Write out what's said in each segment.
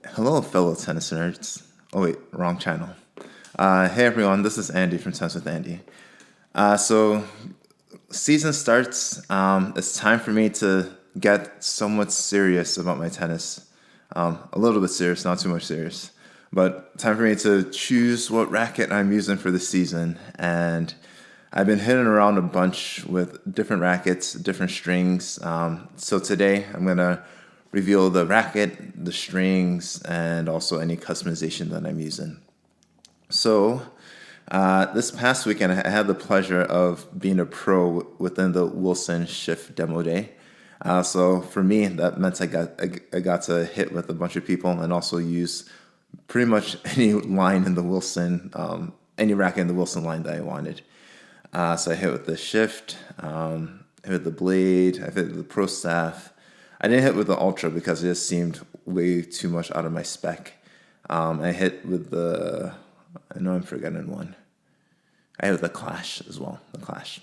Hello, fellow tennis nerds. Oh, wait, wrong channel. Hey, everyone, this is Andy from Tennis with Andy. So, season starts. It's time for me to get somewhat serious about my tennis. A little bit serious, not too much serious. But time for me to choose what racket I'm using for the season. And I've been hitting around a bunch with different rackets, different strings. So today I'm going to reveal the racket, the strings, and also any customization that I'm using. So this past weekend I had the pleasure of being a pro within the Wilson Shift demo day. So for me, that meant I got to hit with a bunch of people and also use pretty much any line in the Wilson, any racket in the Wilson line that I wanted. So I hit with the Shift, hit with the Blade, I hit with the Pro Staff. I didn't hit with the Ultra because it just seemed way too much out of my spec. I hit with I know I'm forgetting one. I hit with the Clash as well, the Clash.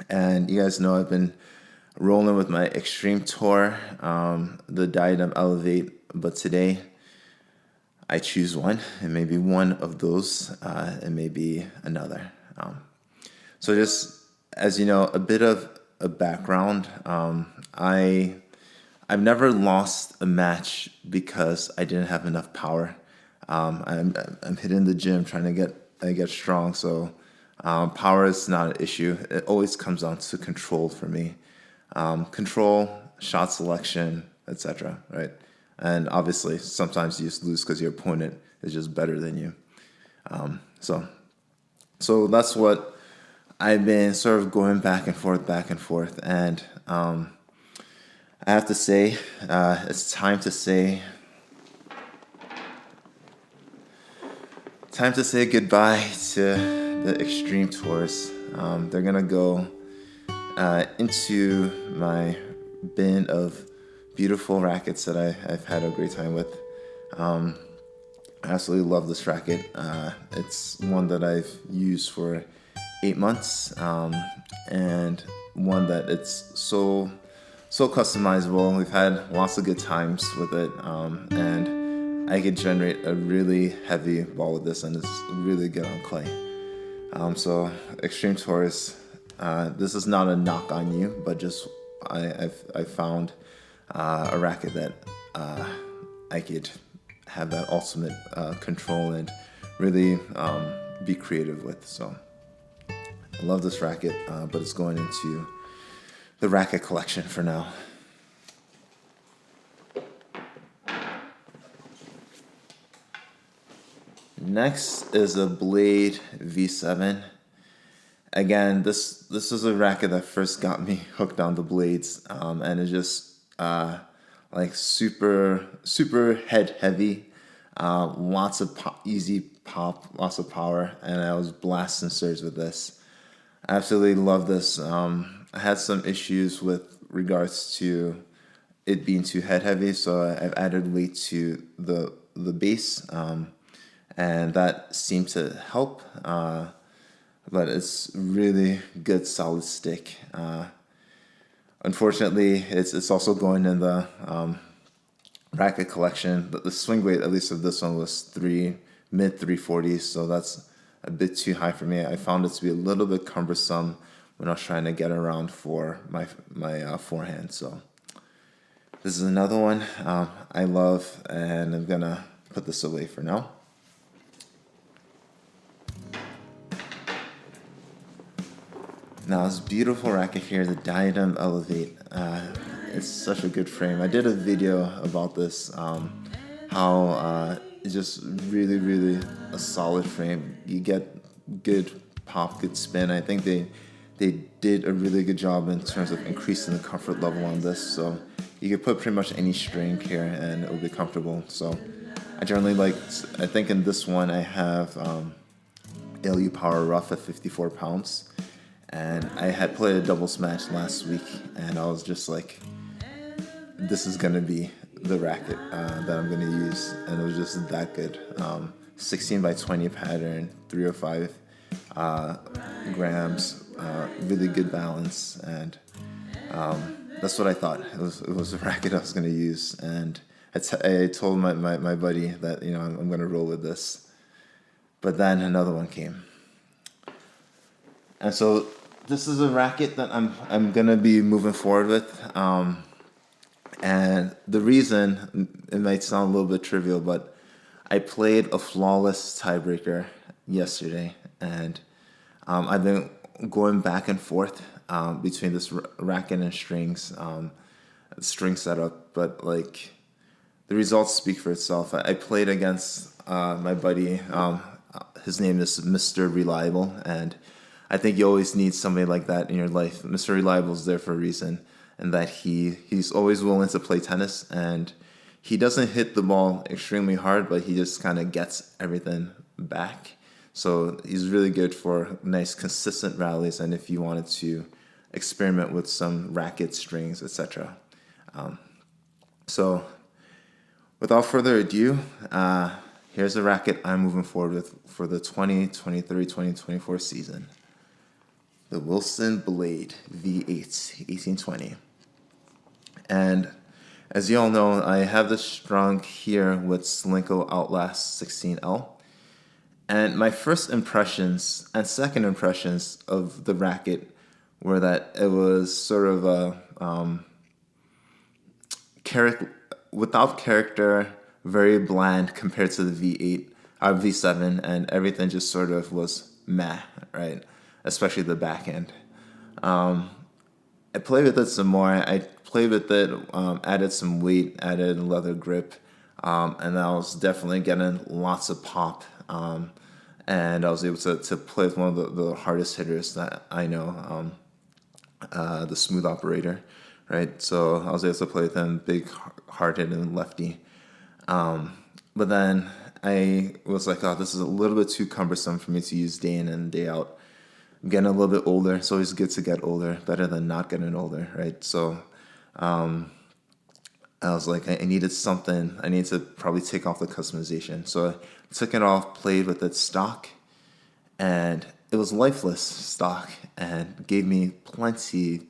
And you guys know I've been rolling with my Extreme Tour, the Diadem Elevate, but today I choose one. It may be one of those, it may be another. So just as you know, a bit of a background. I've never lost a match because I didn't have enough power. I'm hitting the gym trying to get strong, so power is not an issue. It always comes down to control for me. Control, shot selection, etc. Right, and obviously sometimes you just lose because your opponent is just better than you. So that's what I've been sort of going back and forth, and I have to say, it's time to say goodbye to the Extreme Tours. They're gonna go into my bin of beautiful rackets that I've had a great time with. I absolutely love this racket. It's one that I've used for 8 months, and one that it's so customizable. We've had lots of good times with it, and I could generate a really heavy ball with this, and it's really good on clay. So Extreme Tours, this is not a knock on you, but just I found a racket that I could have that ultimate control and really be creative with. So I love this racket, but it's going into the racket collection for now. Next is a Blade V7. Again, this is a racket that first got me hooked on the blades, and it's just like super head heavy, lots of easy pop, lots of power, and I was blasting serves with this. I absolutely love this. I had some issues with regards to it being too head heavy, so I've added weight to the base, and that seemed to help. But it's really good, solid stick. Unfortunately, it's also going in the racket collection. The swing weight, at least of this one, was mid 340s, so that's a bit too high for me. I found it to be a little bit cumbersome when I was trying to get around for my forehand. So this is another one I love, and I'm gonna put this away for now. Now this beautiful racket here, the Diadem Elevate. It's such a good frame. I did a video about this, how it's just really a solid frame. You get good pop, good spin. I think they did a really good job in terms of increasing the comfort level on this. So you could put pretty much any string here and it will be comfortable. So I generally I think in this one I have LU Power Rough at 54 pounds. And I had played a doubles match last week, and I was just like, this is going to be the racket that I'm going to use. And it was just that good. 16 by 20 pattern, 305 grams, really good balance. And that's what I thought. It was the racket I was going to use. And I told my buddy that, you know, I'm going to roll with this. But then another one came. And so this is a racket that I'm going to be moving forward with. And the reason, it might sound a little bit trivial, but I played a flawless tiebreaker yesterday. And I've been going back and forth between this racket and string setup. But like, the results speak for itself. I played against my buddy. His name is Mr. Reliable, and I think you always need somebody like that in your life. Mr. Reliable is there for a reason, and that he's always willing to play tennis, and he doesn't hit the ball extremely hard, but he just kind of gets everything back. So he's really good for nice, consistent rallies, and if you wanted to experiment with some racket strings, etc. So without further ado, here's a racket I'm moving forward with for the 2023-2024 season. The Wilson Blade V8 1820. And as you all know, I have this strung here with Slinko Outlast 16L. And my first impressions and second impressions of the racket were that it was sort of a without character, very bland compared to the V8, V7, and everything just sort of was meh, right? Especially the back end. I played with it some more. I played with it, added some weight, added a leather grip, and I was definitely getting lots of pop. And I was able to play with one of the hardest hitters that I know, the smooth operator, right? So I was able to play with him, big, hard-hitting lefty. But then I was like, oh, this is a little bit too cumbersome for me to use day in and day out. I'm getting a little bit older. It's always good to get older, better than not getting older, right? So I was like, I needed something. I need to probably take off the customization. So I took it off, played with it stock, and it was lifeless stock and gave me plenty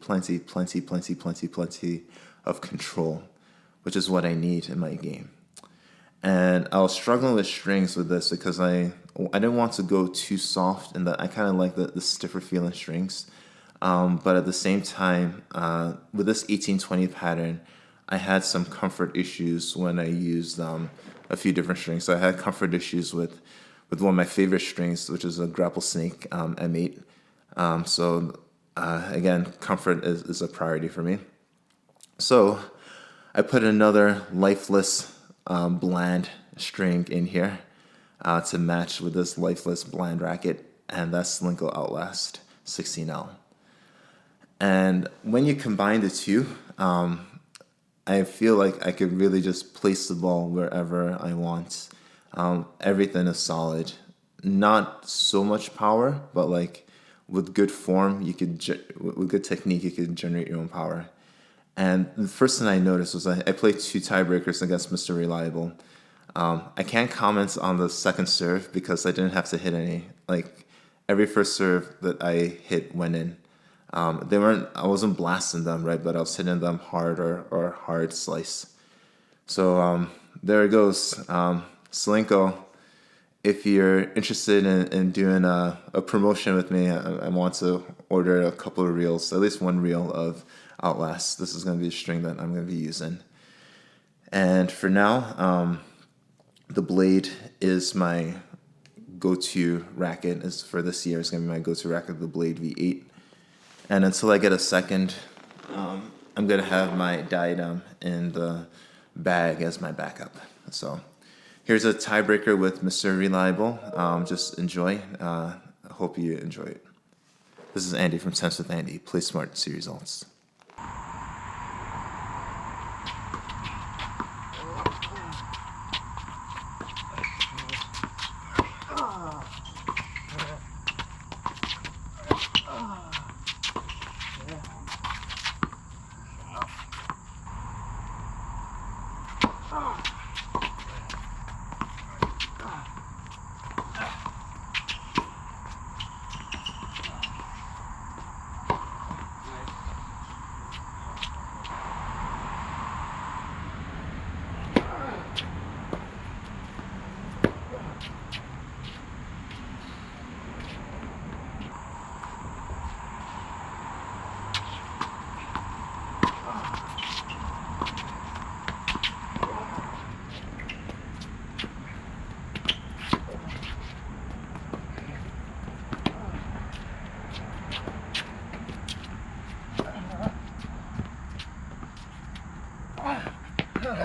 of control, which is what I need in my game. And I was struggling with strings with this because I didn't want to go too soft, and that I kind of like the stiffer feeling strings. But at the same time, with this 1820 pattern, I had some comfort issues when I used a few different strings. So I had comfort issues with one of my favorite strings, which is a Grapple Snake M8. Again, comfort is a priority for me. So I put another lifeless bland string in here to match with this lifeless bland racket, and that's Slinko Outlast 16L. And when you combine the two, I feel like I could really just place the ball wherever I want. Everything is solid. Not so much power, but like with good form, with good technique, you could generate your own power. And the first thing I noticed was I played two tiebreakers against Mr. Reliable. I can't comment on the second serve because I didn't have to hit any. Like every first serve that I hit went in. I wasn't blasting them, right? But I was hitting them hard or hard slice. So there it goes. Slinko, if you're interested in doing a promotion with me, I want to order a couple of reels, at least one reel of Outlast. This is going to be a string that I'm going to be using. And for now, the Blade is my go-to racket. For this year, it's going to be my go-to racket, the Blade V8. And until I get a second, I'm going to have my Diadem in the bag as my backup. So here's a tiebreaker with Mr. Reliable. Just enjoy. I hope you enjoy it. This is Andy from Tennis with Andy. Play smart, see results. I'm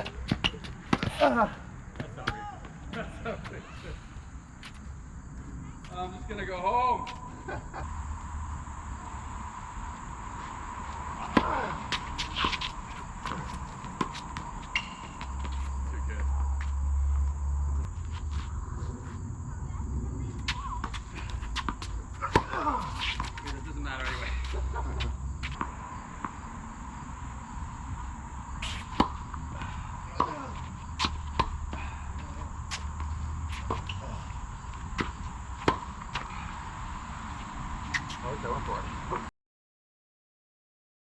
just gonna go home. Too good. It doesn't matter anyway. Okay, one for it.